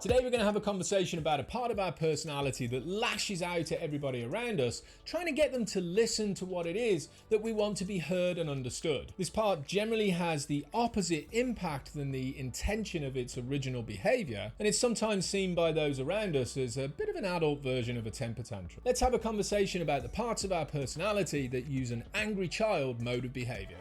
Today we're going to have a conversation about a part of our personality that lashes out at everybody around us, trying to get them to listen to what it is that we want to be heard and understood. This part generally has the opposite impact than the intention of its original behaviour, and it's sometimes seen by those around us as a bit of an adult version of a temper tantrum. Let's have a conversation about the parts of our personality that use an angry child mode of behaviour.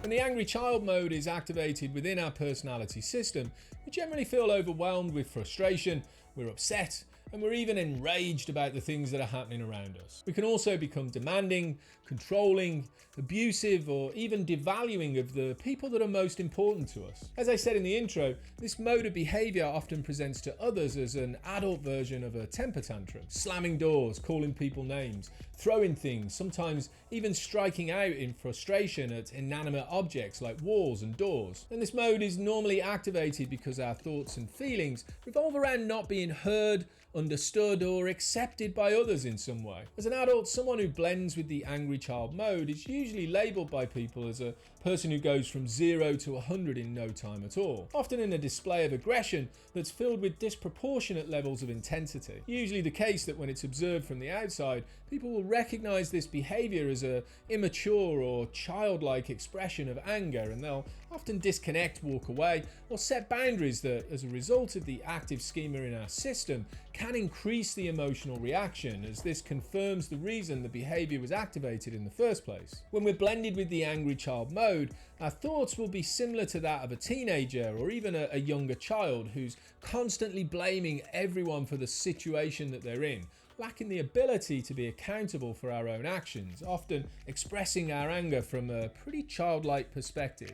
When the angry child mode is activated within our personality system, we generally feel overwhelmed with frustration, we're upset, and we're even enraged about the things that are happening around us. We can also become demanding, controlling, abusive, or even devaluing of the people that are most important to us. As I said in the intro, this mode of behaviour often presents to others as an adult version of a temper tantrum, slamming doors, calling people names, throwing things, sometimes even striking out in frustration at inanimate objects like walls and doors. And this mode is normally activated because our thoughts and feelings revolve around not being heard, understood, or accepted by others in some way. As an adult, someone who blends with the angry child mode is usually labelled by people as a person who goes from 0 to 100 in no time at all, often in a display of aggression that's filled with disproportionate levels of intensity. Usually the case that when it's observed from the outside, people will recognise this behaviour as an immature or childlike expression of anger, and they'll often disconnect, walk away, or set boundaries that, as a result of the active schema in our system, can increase the emotional reaction, as this confirms the reason the behaviour was activated in the first place. When we're blended with the angry child mode, our thoughts will be similar to that of a teenager or even a younger child who's constantly blaming everyone for the situation that they're in, lacking the ability to be accountable for our own actions, often expressing our anger from a pretty childlike perspective.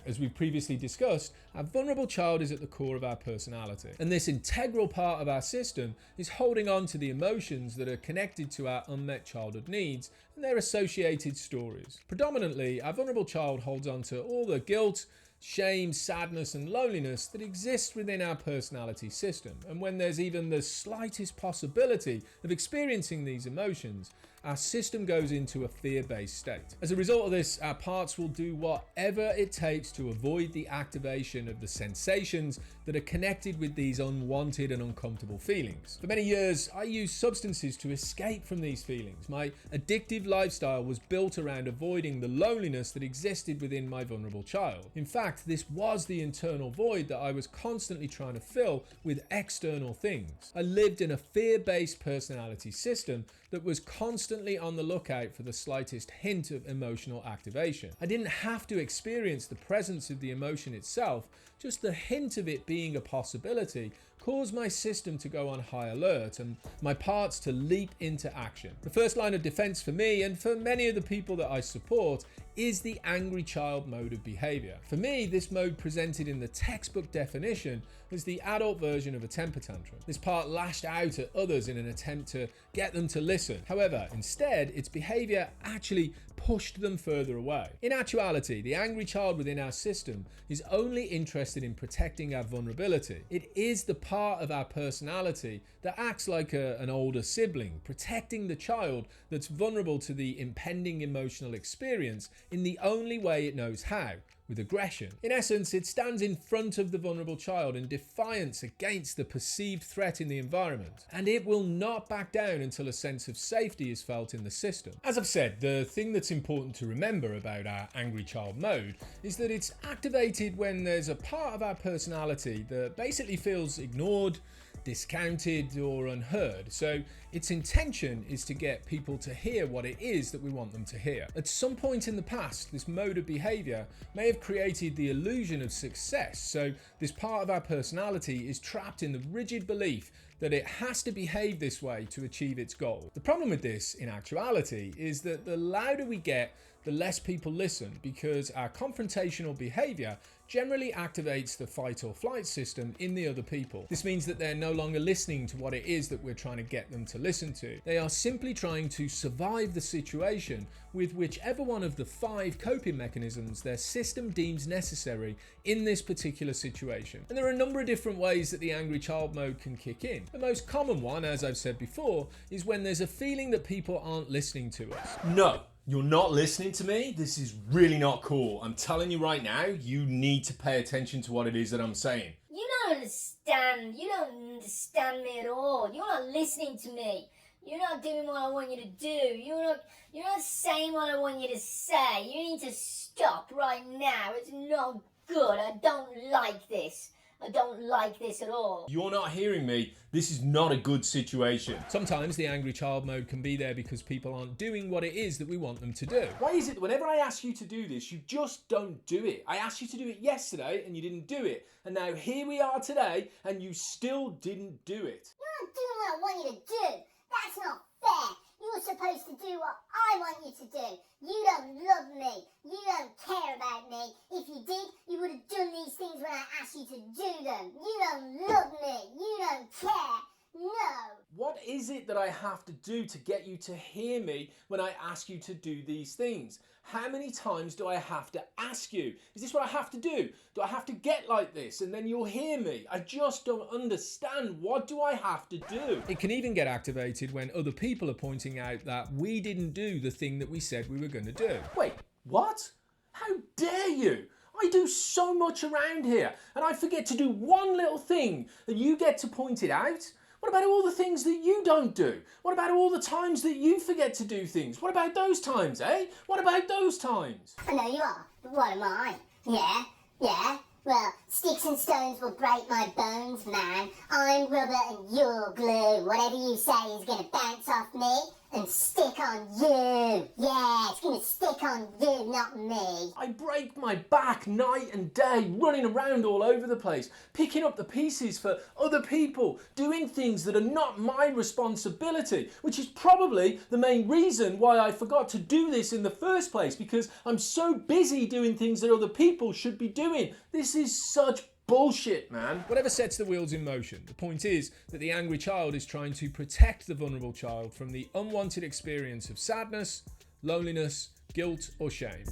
As we've previously discussed, our vulnerable child is at the core of our personality, and this integral part of our system is holding on to the emotions that are connected to our unmet childhood needs and their associated stories. Predominantly, our vulnerable child holds on to all the guilt, shame, sadness, and loneliness that exists within our personality system, and when there's even the slightest possibility of experiencing these emotions, our system goes into a fear-based state. As a result of this, our parts will do whatever it takes to avoid the activation of the sensations that are connected with these unwanted and uncomfortable feelings. For many years, I used substances to escape from these feelings. My addictive lifestyle was built around avoiding the loneliness that existed within my vulnerable child. In fact, this was the internal void that I was constantly trying to fill with external things. I lived in a fear-based personality system that was constantly on the lookout for the slightest hint of emotional activation. I didn't have to experience the presence of the emotion itself, just the hint of it being a possibility caused my system to go on high alert and my parts to leap into action. The first line of defense for me and for many of the people that I support is the angry child mode of behavior. For me, this mode presented in the textbook definition was the adult version of a temper tantrum. This part lashed out at others in an attempt to get them to listen. However, instead, its behavior actually pushed them further away. In actuality, the angry child within our system is only interested in protecting our vulnerability. It is the part of our personality that acts like an older sibling, protecting the child that's vulnerable to the impending emotional experience in the only way it knows how, with aggression. In essence, it stands in front of the vulnerable child in defiance against the perceived threat in the environment, and it will not back down until a sense of safety is felt in the system. As I've said, the thing that's important to remember about our angry child mode is that it's activated when there's a part of our personality that basically feels ignored, discounted, or unheard. So its intention is to get people to hear what it is that we want them to hear. At some point in the past, this mode of behavior may have created the illusion of success, so this part of our personality is trapped in the rigid belief that it has to behave this way to achieve its goal. The problem with this, in actuality, is that the louder we get, the less people listen, because our confrontational behavior generally activates the fight or flight system in the other people. This means that they're no longer listening to what it is that we're trying to get them to listen to. They are simply trying to survive the situation with whichever one of the 5 coping mechanisms their system deems necessary in this particular situation. And there are a number of different ways that the angry child mode can kick in. The most common one, as I've said before, is when there's a feeling that people aren't listening to us. No, you're not listening to me? This is really not cool. I'm telling you right now, you need to pay attention to what it is that I'm saying. You don't understand. You don't understand me at all. You're not listening to me. You're not doing what I want you to do. You're not saying what I want you to say. You need to stop right now. It's not good. I don't like this. I don't like this at all. You're not hearing me. This is not a good situation. Sometimes the angry child mode can be there because people aren't doing what it is that we want them to do. Why is it that whenever I ask you to do this, you just don't do it? I asked you to do it yesterday and you didn't do it. And now here we are today and you still didn't do it. You're not doing what I want you to do. That's not fair. You're supposed to do what I want you to do. You don't love me. You don't care about me. If you did, you would have done these things when I asked you to do them. You don't love me. You don't care. No. What is it that I have to do to get you to hear me when I ask you to do these things? How many times do I have to ask you? Is this what I have to do? Do I have to get like this and then you'll hear me? I just don't understand. What do I have to do? It can even get activated when other people are pointing out that we didn't do the thing that we said we were going to do. Wait, what? How dare you? I do so much around here and I forget to do one little thing and you get to point it out? What about all the things that you don't do? What about all the times that you forget to do things? What about those times, eh? What about those times? I know you are, but what am I? Yeah. Well, sticks and stones will break my bones, man. I'm rubber and you're glue. Whatever you say is gonna bounce off me and stick on you. Yeah, it's gonna stick on you, not me. I break my back night and day, running around all over the place, picking up the pieces for other people, doing things that are not my responsibility, which is probably the main reason why I forgot to do this in the first place, because I'm so busy doing things that other people should be doing. This is such bullshit, man. Whatever sets the wheels in motion, the point is that the angry child is trying to protect the vulnerable child from the unwanted experience of sadness, loneliness, guilt, or shame.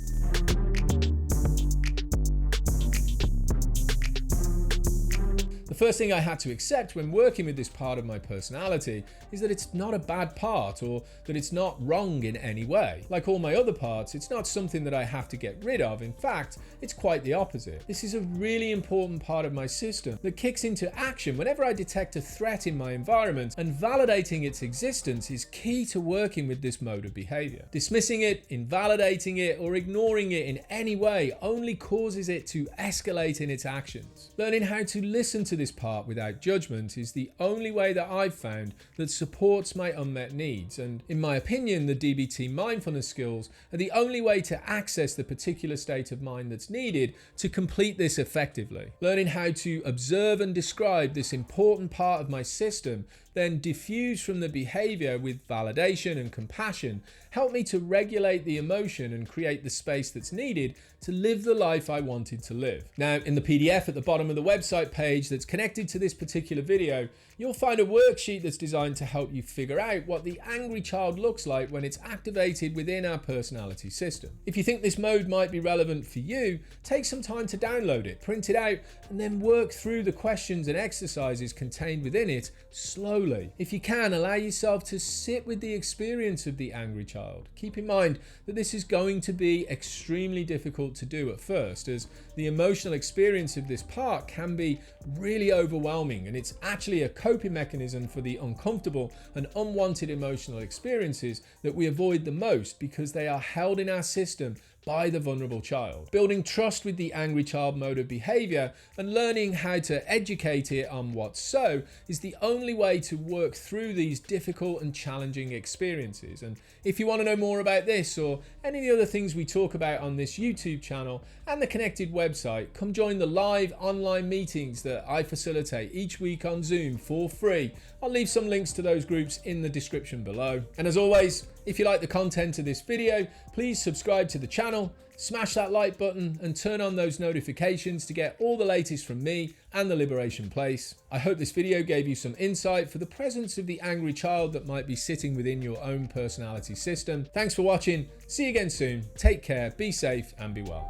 The first thing I had to accept when working with this part of my personality is that it's not a bad part or that it's not wrong in any way. Like all my other parts, it's not something that I have to get rid of. In fact, it's quite the opposite. This is a really important part of my system that kicks into action whenever I detect a threat in my environment, and validating its existence is key to working with this mode of behavior. Dismissing it, invalidating it, or ignoring it in any way only causes it to escalate in its actions. Learning how to listen to this part without judgment is the only way that I've found that supports my unmet needs, and in my opinion the DBT mindfulness skills are the only way to access the particular state of mind that's needed to complete this effectively. Learning how to observe and describe this important part of my system, then diffuse from the behavior with validation and compassion, helped me to regulate the emotion and create the space that's needed to live the life I wanted to live. Now, in the PDF at the bottom of the website page that's connected to this particular video, you'll find a worksheet that's designed to help you figure out what the angry child looks like when it's activated within our personality system. If you think this mode might be relevant for you, take some time to download it, print it out, and then work through the questions and exercises contained within it slowly. If you can, allow yourself to sit with the experience of the angry child. Keep in mind that this is going to be extremely difficult to do at first, as the emotional experience of this part can be really overwhelming, and it's actually a coping mechanism for the uncomfortable and unwanted emotional experiences that we avoid the most because they are held in our system by the vulnerable child. Building trust with the angry child mode of behavior and learning how to educate it on what's so is the only way to work through these difficult and challenging experiences. And if you want to know more about this or any of the other things we talk about on this YouTube channel and the connected website, come join the live online meetings that I facilitate each week on Zoom for free. I'll leave some links to those groups in the description below. And as always, If you like the content of this video, please subscribe to the channel, smash that like button and turn on those notifications to get all the latest from me and the Liberation Place. I hope this video gave you some insight for the presence of the angry child that might be sitting within your own personality system. Thanks for watching. See you again soon. Take care, be safe and be well.